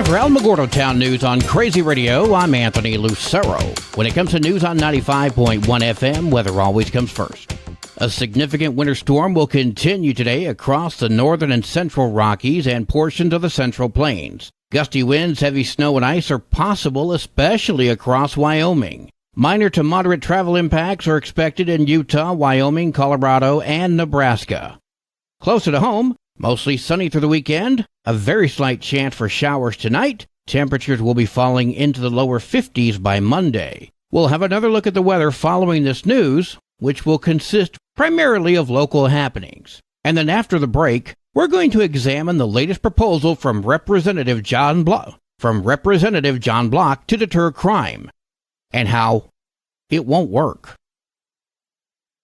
For Alamogordo Town News on Crazy Radio, I'm Anthony Lucero. When it comes to news on 95.1 FM, weather always comes first. A significant winter storm will continue today across the northern and central Rockies and portions of the Central Plains. Gusty winds, heavy snow, and ice are possible, especially across Wyoming. Minor to moderate travel impacts are expected in Utah, Wyoming, Colorado, and Nebraska. Closer to home, mostly sunny through the weekend, a very slight chance for showers tonight. Temperatures will be falling into the lower 50s by Monday. We'll have another look at the weather following this news, which will consist primarily of local happenings. And then after the break, we're going to examine the latest proposal from Representative John Block to deter crime, and how it won't work.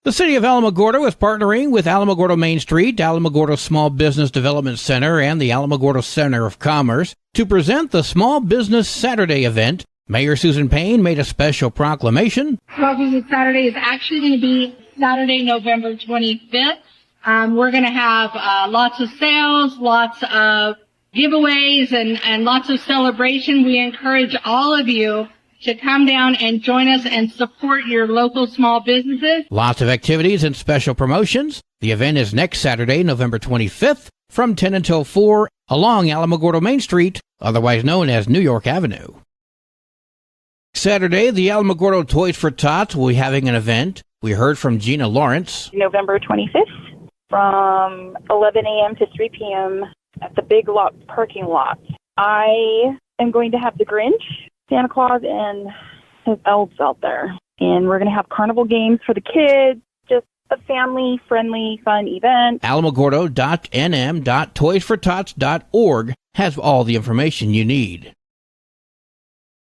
The City of Alamogordo is partnering with Alamogordo Main Street, Alamogordo Small Business Development Center, and the Alamogordo Center of Commerce to present the Small Business Saturday event. Mayor Susan Payne made a special proclamation. Small Business Saturday is actually going to be Saturday, November 25th. We're going to have lots of sales, lots of giveaways, and lots of celebration. We encourage all of you to come down and join us and support your local small businesses. Lots of activities and special promotions. The event is next Saturday, November 25th, from 10 until 4 along Alamogordo Main Street, otherwise known as New York Avenue. Saturday, the Alamogordo Toys for Tots will be having an event. We heard from Gina Lawrence. November 25th from 11 a.m. to 3 p.m. at the Big Lot parking lot. I am going to have the Grinch, Santa Claus, and his elves out there. And we're going to have carnival games for the kids, just a family-friendly, fun event. Alamogordo.nm.toysfortots.org has all the information you need.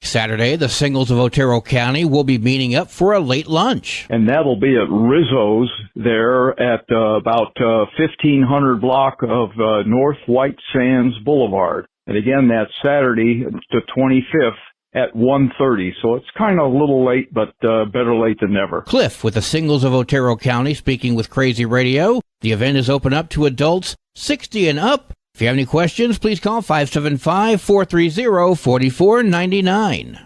Saturday, the Singles of Otero County will be meeting up for a late lunch. And that'll be at Rizzo's there at about 1500 block of North White Sands Boulevard. And again, that's Saturday, the 25th at 1:30. So it's kind of a little late, but better late than never. Cliff with the Singles of Otero County speaking with Crazy Radio. The event is open up to adults 60 and up. If you have any questions, please call 575-430-4499.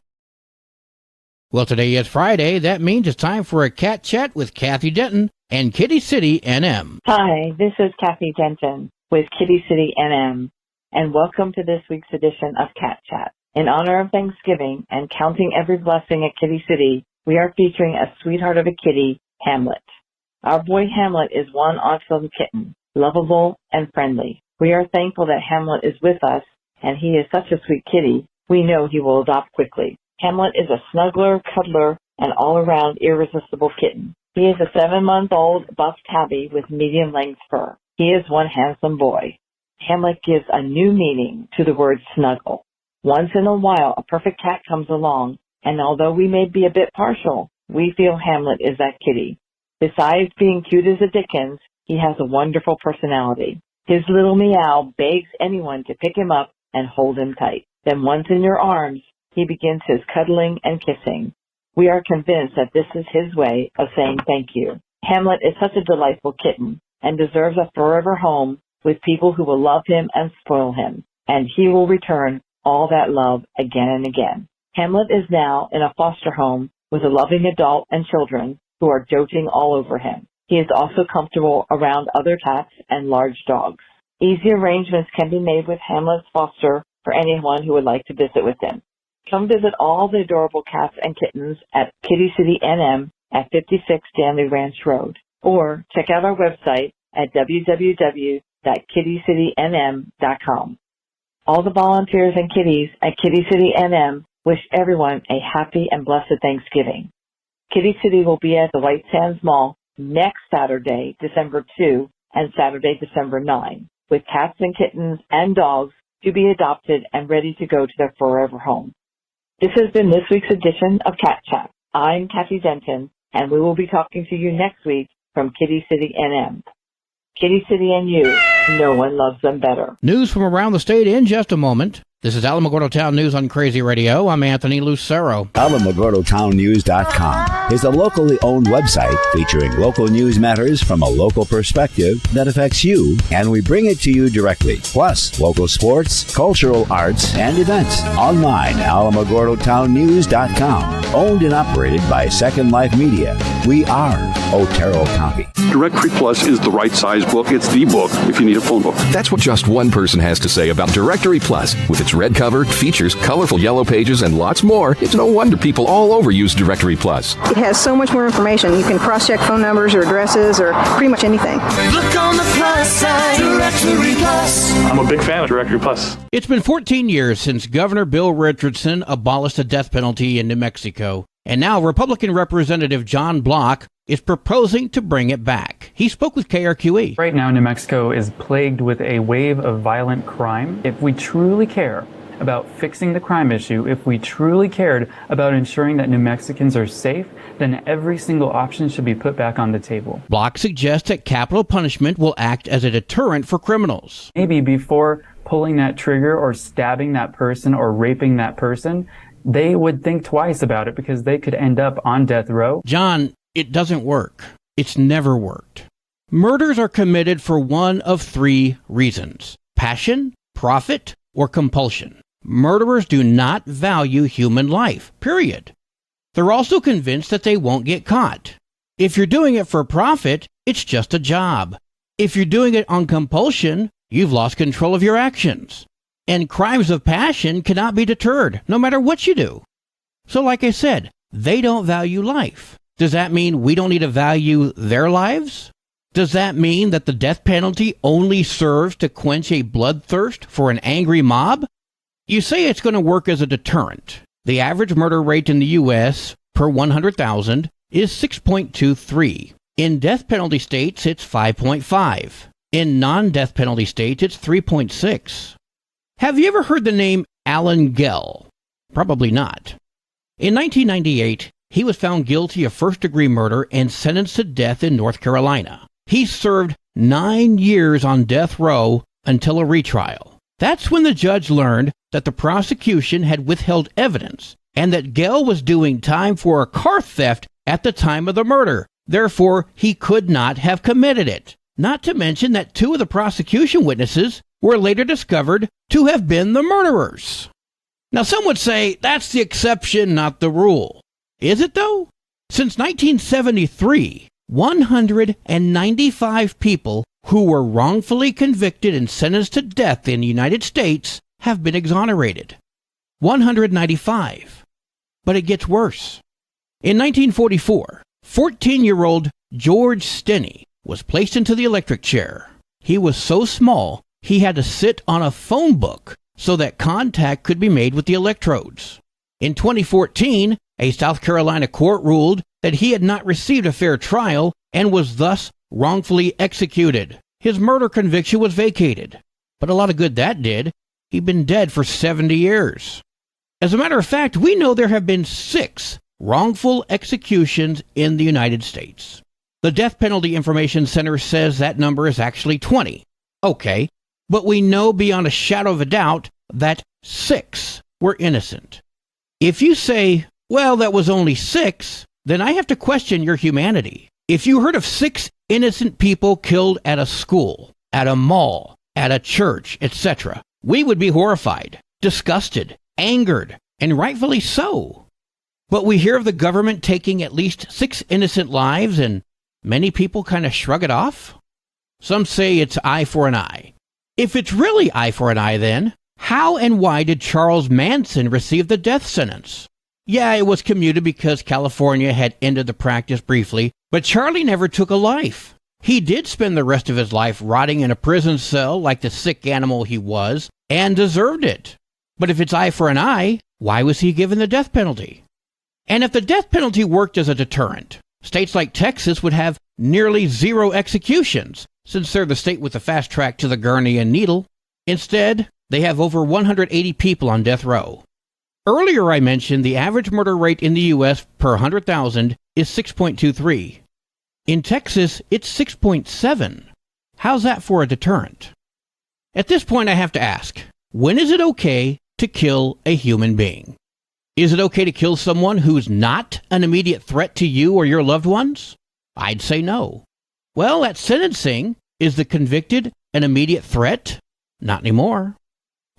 Well, today is Friday. That means it's time for a cat chat with Kathy Denton and Kitty City NM. Hi, this is Kathy Denton with Kitty City NM, and welcome to this week's edition of Cat Chat. In honor of Thanksgiving and counting every blessing at Kitty City, we are featuring a sweetheart of a kitty, Hamlet. Our boy Hamlet is one awesome kitten, lovable and friendly. We are thankful that Hamlet is with us, and he is such a sweet kitty, we know he will adopt quickly. Hamlet is a snuggler, cuddler, and all-around irresistible kitten. He is a 7-month-old buff tabby with medium-length fur. He is one handsome boy. Hamlet gives a new meaning to the word snuggle. Once in a while, a perfect cat comes along, and although we may be a bit partial, we feel Hamlet is that kitty. Besides being cute as a Dickens, he has a wonderful personality. His little meow begs anyone to pick him up and hold him tight. Then once in your arms, he begins his cuddling and kissing. We are convinced that this is his way of saying thank you. Hamlet is such a delightful kitten and deserves a forever home with people who will love him and spoil him, and he will return all that love again and again. Hamlet is now in a foster home with a loving adult and children who are doting all over him. He is also comfortable around other cats and large dogs. Easy arrangements can be made with Hamlet's foster for anyone who would like to visit with him. Come visit all the adorable cats and kittens at Kitty City NM at 56 Stanley Ranch Road, or check out our website at www.kittycitynm.com. All the volunteers and kitties at Kitty City NM wish everyone a happy and blessed Thanksgiving. Kitty City will be at the White Sands Mall next Saturday, December 2, and Saturday, December 9, with cats and kittens and dogs to be adopted and ready to go to their forever home. This has been this week's edition of Cat Chat. I'm Kathy Denton, and we will be talking to you next week from Kitty City NM. Kitty City and you, no one loves them better. News from around the state in just a moment. This is Alamogordo Town News on Crazy Radio. I'm Anthony Lucero. AlamogordoTownNews.com. is a locally owned website featuring local news matters from a local perspective that affects you, and we bring it to you directly. Plus, local sports, cultural arts, and events. Online, AlamogordoTownNews.com. Owned and operated by Second Life Media. We are Otero County. Directory Plus is the right size book. It's the book if you need a phone book. That's what just one person has to say about Directory Plus. With its red cover, features, colorful yellow pages, and lots more, it's no wonder people all over use Directory Plus. It has so much more information. You can cross-check phone numbers or addresses or pretty much anything. Look on the plus side, Directory Plus. I'm a big fan of Directory Plus. It's been 14 years since Governor Bill Richardson abolished the death penalty in New Mexico, and now Republican Representative John Block is proposing to bring it back. He spoke with KRQE. Right now, New Mexico is plagued with a wave of violent crime. If we truly care about fixing the crime issue, if we truly cared about ensuring that New Mexicans are safe, then every single option should be put back on the table. Block suggests that capital punishment will act as a deterrent for criminals. Maybe before pulling that trigger or stabbing that person or raping that person, they would think twice about it because they could end up on death row. John, it doesn't work. It's never worked. Murders are committed for one of three reasons: passion, profit, or compulsion. Murderers do not value human life, period. They're also convinced that they won't get caught. If you're doing it for profit, it's just a job. If you're doing it on compulsion, you've lost control of your actions. And crimes of passion cannot be deterred, no matter what you do. So like I said, they don't value life. Does that mean we don't need to value their lives? Does that mean that the death penalty only serves to quench a bloodthirst for an angry mob? You say it's going to work as a deterrent. The average murder rate in the U.S. per 100,000 is 6.23. In death penalty states, it's 5.5. In non-death penalty states, it's 3.6. Have you ever heard the name Alan Gell? Probably not. In 1998, he was found guilty of first-degree murder and sentenced to death in North Carolina. He served 9 years on death row until a retrial. That's when the judge learned that the prosecution had withheld evidence and that Gell was doing time for a car theft at the time of the murder. Therefore, he could not have committed it. Not to mention that 2 of the prosecution witnesses were later discovered to have been the murderers. Now, some would say that's the exception, not the rule. Is it, though? Since 1973, 195 people who were wrongfully convicted and sentenced to death in the United States have been exonerated. 195. But it gets worse. In 1944, 14-year-old George Stinney was placed into the electric chair. He was so small, he had to sit on a phone book so that contact could be made with the electrodes. In 2014, a South Carolina court ruled that he had not received a fair trial and was thus wrongfully executed. His murder conviction was vacated. But a lot of good that did. He'd been dead for 70 years. As a matter of fact, we know there have been 6 wrongful executions in the United States. The Death Penalty Information Center says that number is actually 20. Okay, but we know beyond a shadow of a doubt that 6 were innocent. If you say, well, that was only 6, then I have to question your humanity. If you heard of 6 innocent people killed at a school, at a mall, at a church, etc., we would be horrified, disgusted, angered, and rightfully so. But we hear of the government taking at least 6 innocent lives, and many people kind of shrug it off. Some say it's eye for an eye. If it's really eye for an eye, then how and why did Charles Manson receive the death sentence? Yeah, it was commuted because California had ended the practice briefly, but Charlie never took a life. He did spend the rest of his life rotting in a prison cell like the sick animal he was, and deserved it. But if it's eye for an eye, why was he given the death penalty? And if the death penalty worked as a deterrent, states like Texas would have nearly 0 executions, since they're the state with the fast track to the gurney and needle. Instead, they have over 180 people on death row. Earlier I mentioned the average murder rate in the U.S. per 100,000 is 6.23. In Texas, it's 6.7. How's that for a deterrent? At this point I have to ask, when is it okay to kill a human being? Is it okay to kill someone who's not an immediate threat to you or your loved ones? I'd say no. Well, at sentencing, is the convicted an immediate threat? Not anymore.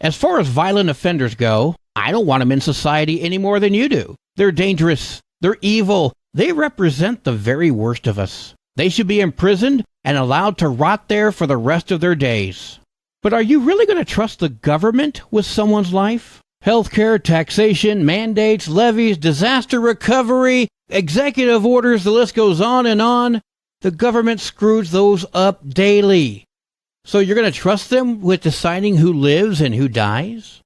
As far as violent offenders go, I don't want them in society any more than you do. They're dangerous. They're evil. They represent the very worst of us. They should be imprisoned and allowed to rot there for the rest of their days. But are you really going to trust the government with someone's life? Healthcare, taxation, mandates, levies, disaster recovery, executive orders, the list goes on and on. The government screws those up daily. So you're going to trust them with deciding who lives and who dies?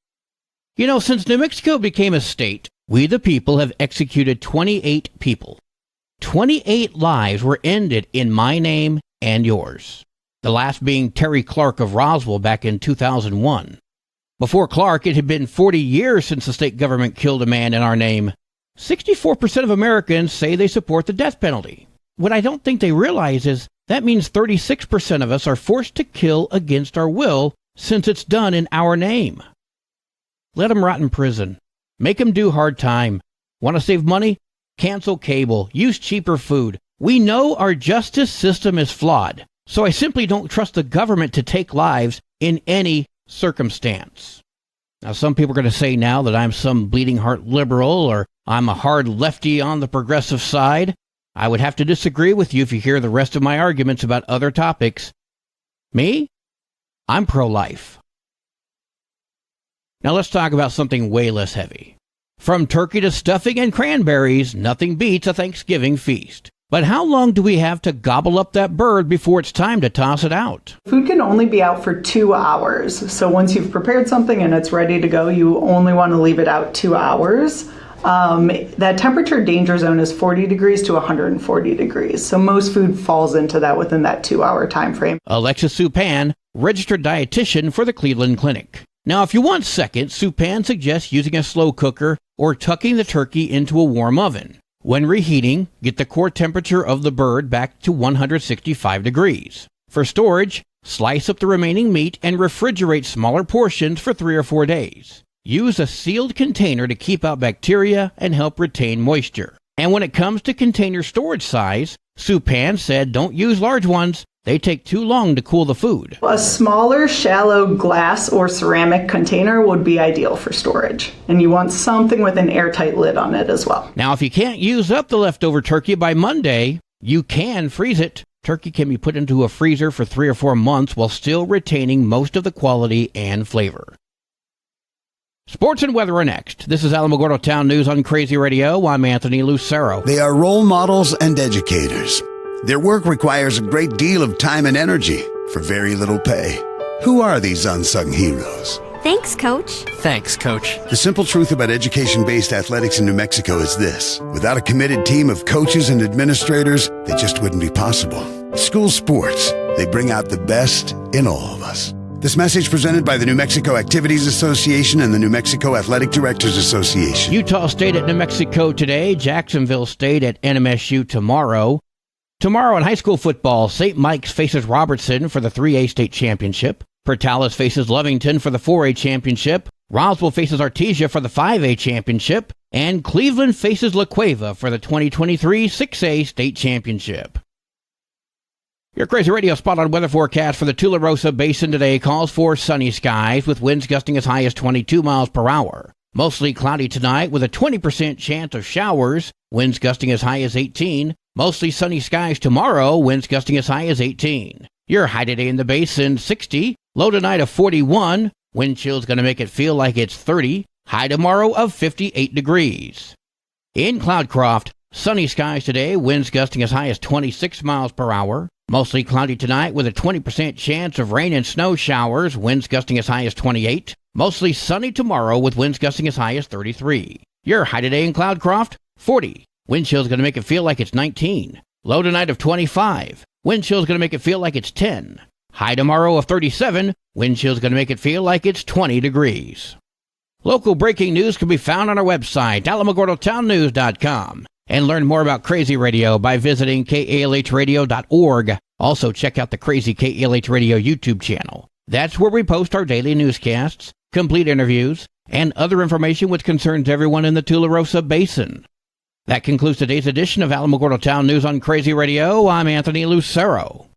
You know, since New Mexico became a state, we the people have executed 28 people. 28 lives were ended in my name and yours. The last being Terry Clark of Roswell back in 2001. Before Clark, it had been 40 years since the state government killed a man in our name. 64% of Americans say they support the death penalty. What I don't think they realize is that means 36% of us are forced to kill against our will since it's done in our name. Let them rot in prison. Make them do hard time. Want to save money? Cancel cable. Use cheaper food. We know our justice system is flawed, so I simply don't trust the government to take lives in any circumstance. Now, some people are going to say now that I'm some bleeding heart liberal or I'm a hard lefty on the progressive side. I would have to disagree with you if you hear the rest of my arguments about other topics. Me? I'm pro-life. Now let's talk about something way less heavy. From turkey to stuffing and cranberries, nothing beats a Thanksgiving feast. But how long do we have to gobble up that bird before it's time to toss it out? Food can only be out for 2 hours. So once you've prepared something and it's ready to go, you only want to leave it out 2 hours. That temperature danger zone is 40 degrees to 140 degrees. So most food falls into that within that 2 hour time frame. Alexis Supan, registered dietitian for the Cleveland Clinic. Now, if you want seconds, Supan suggests using a slow cooker or tucking the turkey into a warm oven. When reheating, get the core temperature of the bird back to 165 degrees. For storage, slice up the remaining meat and refrigerate smaller portions for 3 or 4 days. Use a sealed container to keep out bacteria and help retain moisture. And when it comes to container storage size, Supan said don't use large ones. They take too long to cool the food. A smaller, shallow glass or ceramic container would be ideal for storage. And you want something with an airtight lid on it as well. Now, if you can't use up the leftover turkey by Monday, you can freeze it. Turkey can be put into a freezer for 3 or 4 months while still retaining most of the quality and flavor. Sports and weather are next. This is Alamogordo Town News on Crazy Radio. I'm Anthony Lucero. They are role models and educators. Their work requires a great deal of time and energy for very little pay. Who are these unsung heroes? Thanks, Coach. Thanks, Coach. The simple truth about education-based athletics in New Mexico is this. Without a committed team of coaches and administrators, they just wouldn't be possible. School sports, they bring out the best in all of us. This message presented by the New Mexico Activities Association and the New Mexico Athletic Directors Association. Utah State at New Mexico today, Jacksonville State at NMSU tomorrow. Tomorrow in high school football, St. Mike's faces Robertson for the 3A state championship. Portales faces Lovington for the 4A championship. Roswell faces Artesia for the 5A championship. And Cleveland faces La Cueva for the 2023 6A state championship. Your Crazy Radio spot-on weather forecast for the Tularosa Basin today calls for sunny skies with winds gusting as high as 22 miles per hour. Mostly cloudy tonight with a 20% chance of showers, winds gusting as high as 18. Mostly sunny skies tomorrow, winds gusting as high as 18. Your high today in the basin, 60. Low tonight of 41. Wind chill's going to make it feel like it's 30. High tomorrow of 58 degrees. In Cloudcroft, sunny skies today, winds gusting as high as 26 miles per hour. Mostly cloudy tonight with a 20% chance of rain and snow showers, winds gusting as high as 28. Mostly sunny tomorrow with winds gusting as high as 33. Your high today in Cloudcroft, 40. Wind chill's going to make it feel like it's 19. Low tonight of 25. Wind chill's going to make it feel like it's 10. High tomorrow of 37. Wind chill's going to make it feel like it's 20 degrees. Local breaking news can be found on our website, alamogordotownnews.com. And learn more about Crazy Radio by visiting KALHradio.org. Also, check out the Crazy KALH Radio YouTube channel. That's where we post our daily newscasts, complete interviews, and other information which concerns everyone in the Tularosa Basin. That concludes today's edition of Alamogordo Town News on Crazy Radio. I'm Anthony Lucero.